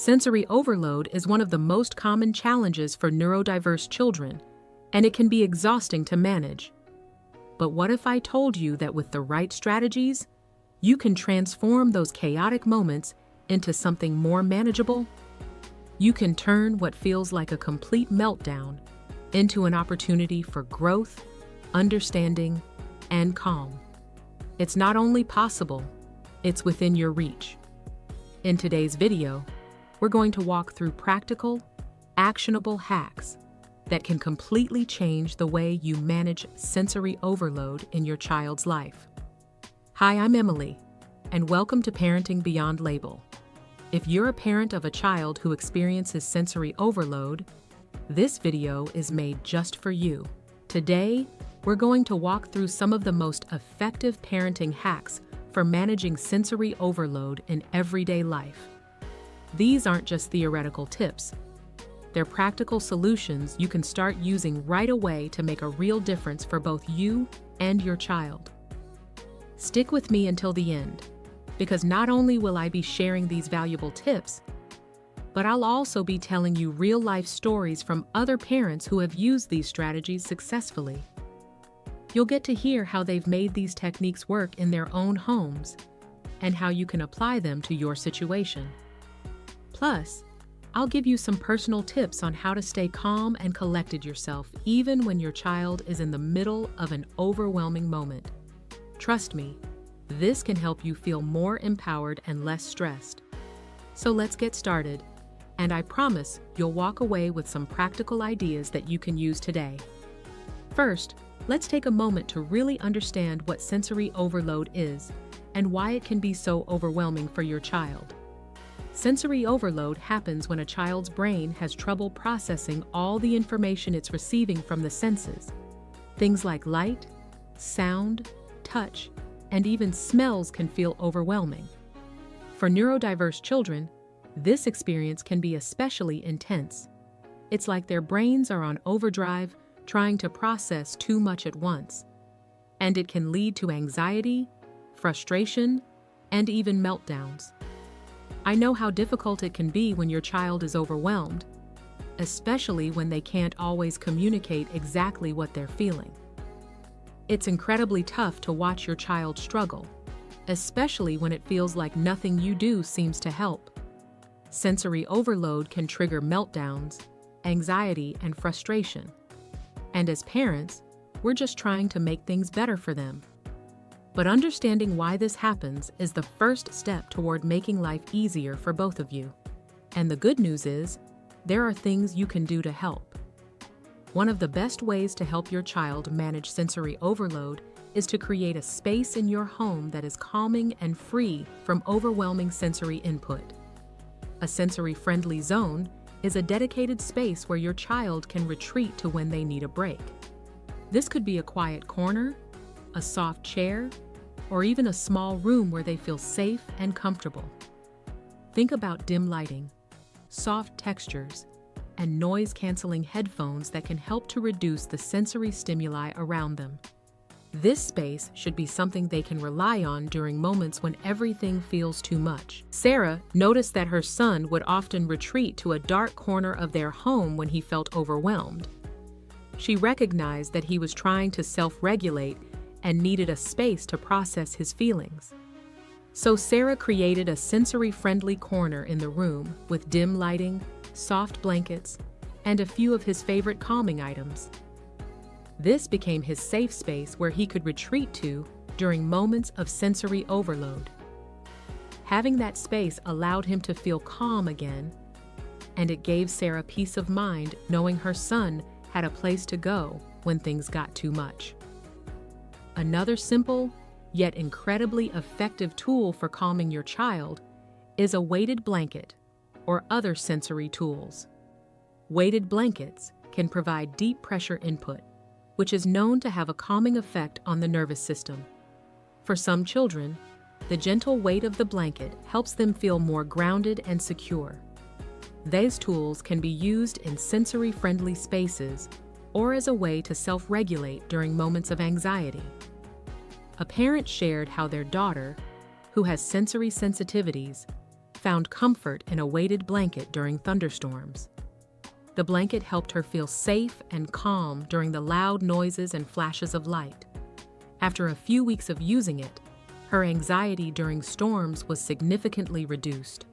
Sensory overload is one of the most common challenges for neurodiverse children, and it can be exhausting to manage. But what if I told you that with the right strategies, you can transform those chaotic moments into something more manageable? You can turn what feels like a complete meltdown into an opportunity for growth, understanding, and calm. It's not only possible, it's within your reach. In today's video, we're going to walk through practical, actionable hacks that can completely change the way you manage sensory overload in your child's life. Hi, I'm Emily, and welcome to Parenting Beyond Label. If you're a parent of a child who experiences sensory overload, this video is made just for you. Today, we're going to walk through some of the most effective parenting hacks for managing sensory overload in everyday life. These aren't just theoretical tips. They're practical solutions you can start using right away to make a real difference for both you and your child. Stick with me until the end, because not only will I be sharing these valuable tips, but I'll also be telling you real-life stories from other parents who have used these strategies successfully. You'll get to hear how they've made these techniques work in their own homes and how you can apply them to your situation. Plus, I'll give you some personal tips on how to stay calm and collected yourself even when your child is in the middle of an overwhelming moment. Trust me, this can help you feel more empowered and less stressed. So let's get started, and I promise you'll walk away with some practical ideas that you can use today. First, let's take a moment to really understand what sensory overload is and why it can be so overwhelming for your child. Sensory overload happens when a child's brain has trouble processing all the information it's receiving from the senses. Things like light, sound, touch, and even smells can feel overwhelming. For neurodiverse children, this experience can be especially intense. It's like their brains are on overdrive, trying to process too much at once. And it can lead to anxiety, frustration, and even meltdowns. I know how difficult it can be when your child is overwhelmed, especially when they can't always communicate exactly what they're feeling. It's incredibly tough to watch your child struggle, especially when it feels like nothing you do seems to help. Sensory overload can trigger meltdowns, anxiety, and frustration. And as parents, we're just trying to make things better for them. But understanding why this happens is the first step toward making life easier for both of you. And the good news is, there are things you can do to help. One of the best ways to help your child manage sensory overload is to create a space in your home that is calming and free from overwhelming sensory input. A sensory-friendly zone is a dedicated space where your child can retreat to when they need a break. This could be a quiet corner, a soft chair, or even a small room where they feel safe and comfortable. Think about dim lighting, soft textures, and noise-canceling headphones that can help to reduce the sensory stimuli around them. This space should be something they can rely on during moments when everything feels too much. Sarah noticed that her son would often retreat to a dark corner of their home when he felt overwhelmed. She recognized that he was trying to self-regulate and needed a space to process his feelings. So Sarah created a sensory-friendly corner in the room with dim lighting, soft blankets, and a few of his favorite calming items. This became his safe space where he could retreat to during moments of sensory overload. Having that space allowed him to feel calm again, and it gave Sarah peace of mind knowing her son had a place to go when things got too much. Another simple, yet incredibly effective tool for calming your child is a weighted blanket or other sensory tools. Weighted blankets can provide deep pressure input, which is known to have a calming effect on the nervous system. For some children, the gentle weight of the blanket helps them feel more grounded and secure. These tools can be used in sensory-friendly spaces or as a way to self-regulate during moments of anxiety. A parent shared how their daughter, who has sensory sensitivities, found comfort in a weighted blanket during thunderstorms. The blanket helped her feel safe and calm during the loud noises and flashes of light. After a few weeks of using it, her anxiety during storms was significantly reduced.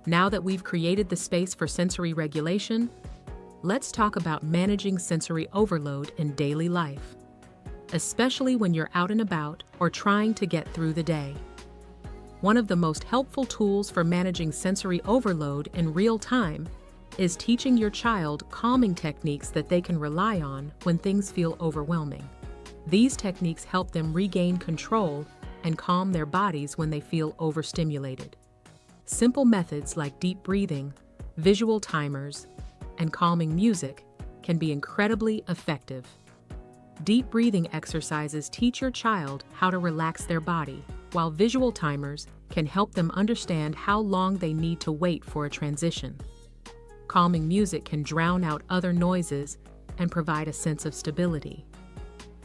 Now that we've created the space for sensory regulation, let's talk about managing sensory overload in daily life, especially when you're out and about or trying to get through the day. One of the most helpful tools for managing sensory overload in real time is teaching your child calming techniques that they can rely on when things feel overwhelming. These techniques help them regain control and calm their bodies when they feel overstimulated. Simple methods like deep breathing, visual timers, and calming music can be incredibly effective. Deep breathing exercises teach your child how to relax their body, while visual timers can help them understand how long they need to wait for a transition. Calming music can drown out other noises and provide a sense of stability.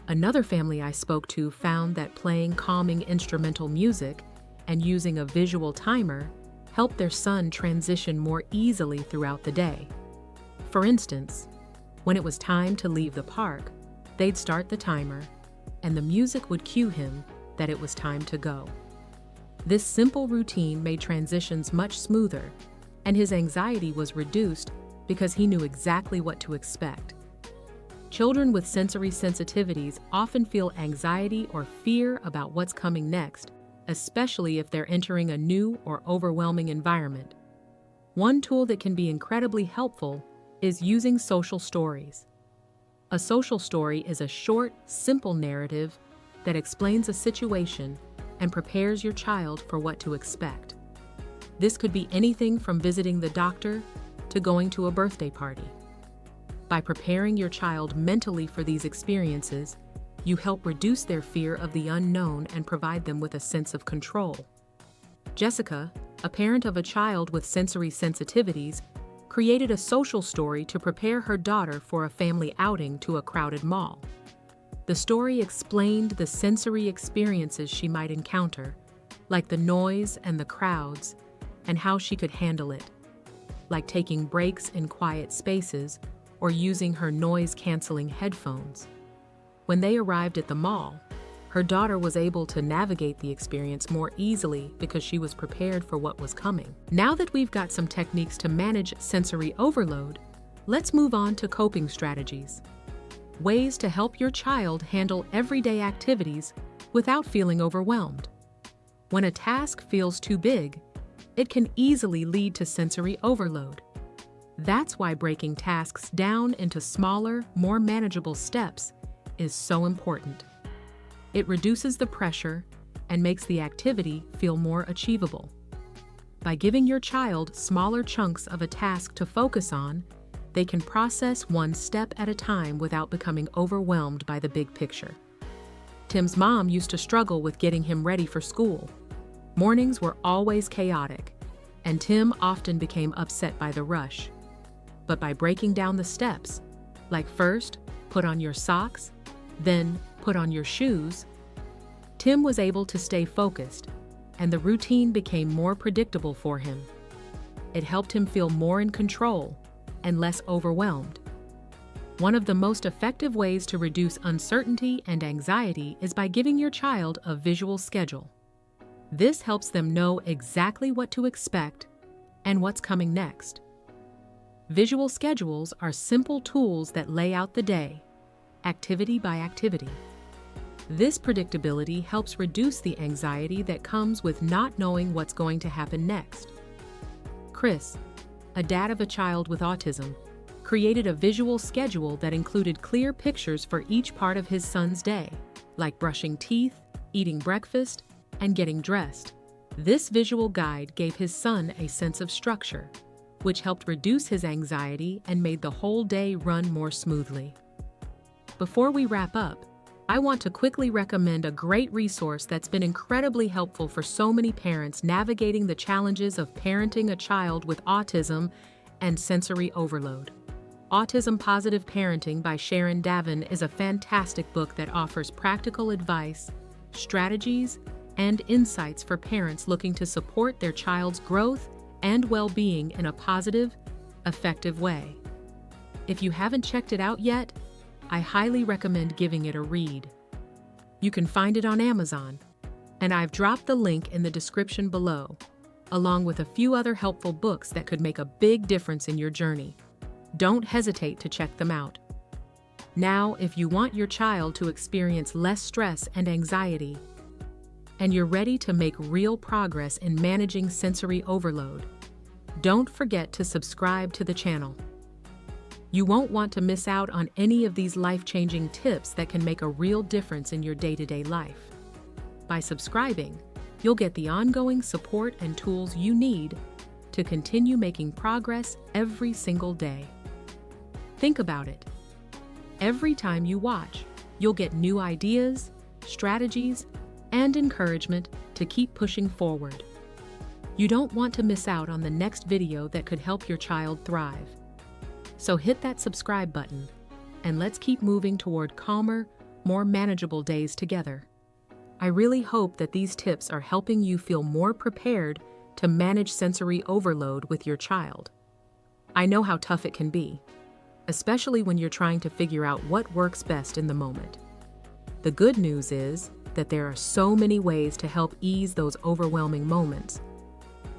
Another family I spoke to found that playing calming instrumental music and using a visual timer helped their son transition more easily throughout the day. For instance, when it was time to leave the park, they'd start the timer, and the music would cue him that it was time to go. This simple routine made transitions much smoother, and his anxiety was reduced because he knew exactly what to expect. Children with sensory sensitivities often feel anxiety or fear about what's coming next, especially if they're entering a new or overwhelming environment. One tool that can be incredibly helpful is using social stories. A social story is a short, simple narrative that explains a situation and prepares your child for what to expect. This could be anything from visiting the doctor to going to a birthday party. By preparing your child mentally for these experiences, you help reduce their fear of the unknown and provide them with a sense of control. Jessica, a parent of a child with sensory sensitivities, created a social story to prepare her daughter for a family outing to a crowded mall. The story explained the sensory experiences she might encounter, like the noise and the crowds, and how she could handle it, like taking breaks in quiet spaces or using her noise-canceling headphones. When they arrived at the mall, her daughter was able to navigate the experience more easily because she was prepared for what was coming. Now that we've got some techniques to manage sensory overload, let's move on to coping strategies. Ways to help your child handle everyday activities without feeling overwhelmed. When a task feels too big, it can easily lead to sensory overload. That's why breaking tasks down into smaller, more manageable steps is so important. It reduces the pressure and makes the activity feel more achievable. By giving your child smaller chunks of a task to focus on, they can process one step at a time without becoming overwhelmed by the big picture. Tim's mom used to struggle with getting him ready for school. Mornings were always chaotic, and Tim often became upset by the rush. But by breaking down the steps, like first, put on your socks, then put on your shoes, Tim was able to stay focused, and the routine became more predictable for him. It helped him feel more in control and less overwhelmed. One of the most effective ways to reduce uncertainty and anxiety is by giving your child a visual schedule. This helps them know exactly what to expect and what's coming next. Visual schedules are simple tools that lay out the day, activity by activity. This predictability helps reduce the anxiety that comes with not knowing what's going to happen next. Chris, a dad of a child with autism, created a visual schedule that included clear pictures for each part of his son's day, like brushing teeth, eating breakfast, and getting dressed. This visual guide gave his son a sense of structure, which helped reduce his anxiety and made the whole day run more smoothly. Before we wrap up, I want to quickly recommend a great resource that's been incredibly helpful for so many parents navigating the challenges of parenting a child with autism and sensory overload. Autism Positive Parenting by Sharon Davin is a fantastic book that offers practical advice, strategies, and insights for parents looking to support their child's growth and well-being in a positive, effective way. If you haven't checked it out yet, I highly recommend giving it a read. You can find it on Amazon, and I've dropped the link in the description below, along with a few other helpful books that could make a big difference in your journey. Don't hesitate to check them out. Now, if you want your child to experience less stress and anxiety, and you're ready to make real progress in managing sensory overload, don't forget to subscribe to the channel. You won't want to miss out on any of these life-changing tips that can make a real difference in your day-to-day life. By subscribing, you'll get the ongoing support and tools you need to continue making progress every single day. Think about it. Every time you watch, you'll get new ideas, strategies, and encouragement to keep pushing forward. You don't want to miss out on the next video that could help your child thrive. So hit that subscribe button, and let's keep moving toward calmer, more manageable days together. I really hope that these tips are helping you feel more prepared to manage sensory overload with your child. I know how tough it can be, especially when you're trying to figure out what works best in the moment. The good news is that there are so many ways to help ease those overwhelming moments,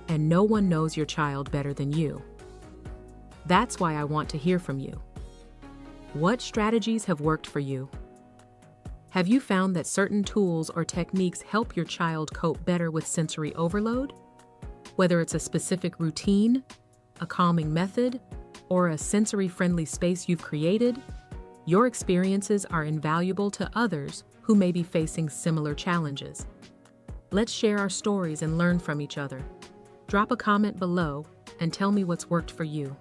and no one knows your child better than you. That's why I want to hear from you. What strategies have worked for you? Have you found that certain tools or techniques help your child cope better with sensory overload? Whether it's a specific routine, a calming method, or a sensory-friendly space you've created, your experiences are invaluable to others who may be facing similar challenges. Let's share our stories and learn from each other. Drop a comment below and tell me what's worked for you.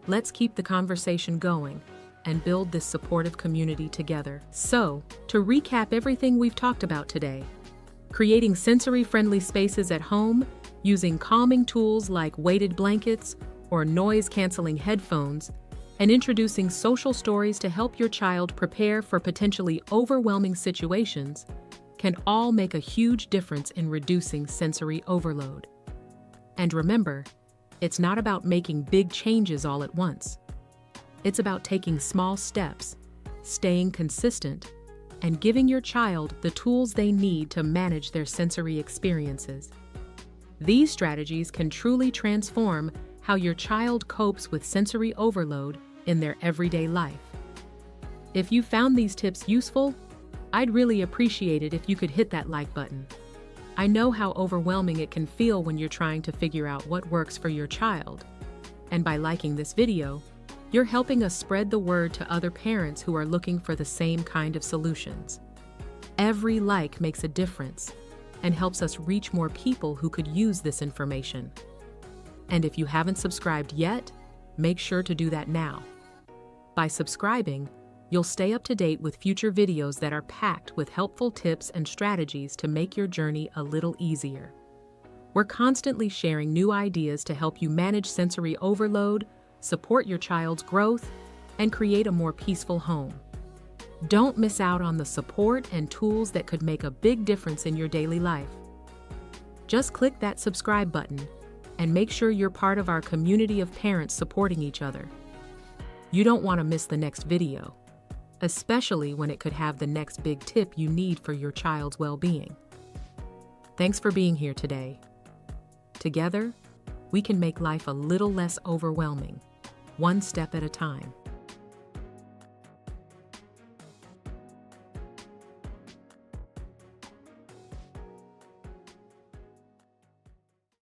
Let's keep the conversation going and build this supportive community together. So, to recap everything we've talked about today, creating sensory-friendly spaces at home using calming tools like weighted blankets or noise-canceling headphones, and introducing social stories to help your child prepare for potentially overwhelming situations can all make a huge difference in reducing sensory overload. And remember, it's not about making big changes all at once. It's about taking small steps, staying consistent, and giving your child the tools they need to manage their sensory experiences. These strategies can truly transform how your child copes with sensory overload in their everyday life. If you found these tips useful, I'd really appreciate it if you could hit that like button. I know how overwhelming it can feel when you're trying to figure out what works for your child. And by liking this video, you're helping us spread the word to other parents who are looking for the same kind of solutions. Every like makes a difference and helps us reach more people who could use this information. And if you haven't subscribed yet, make sure to do that now. By subscribing, you'll stay up to date with future videos that are packed with helpful tips and strategies to make your journey a little easier. We're constantly sharing new ideas to help you manage sensory overload, support your child's growth, and create a more peaceful home. Don't miss out on the support and tools that could make a big difference in your daily life. Just click that subscribe button and make sure you're part of our community of parents supporting each other. You don't want to miss the next video, especially when it could have the next big tip you need for your child's well-being. Thanks for being here today. Together, we can make life a little less overwhelming, one step at a time.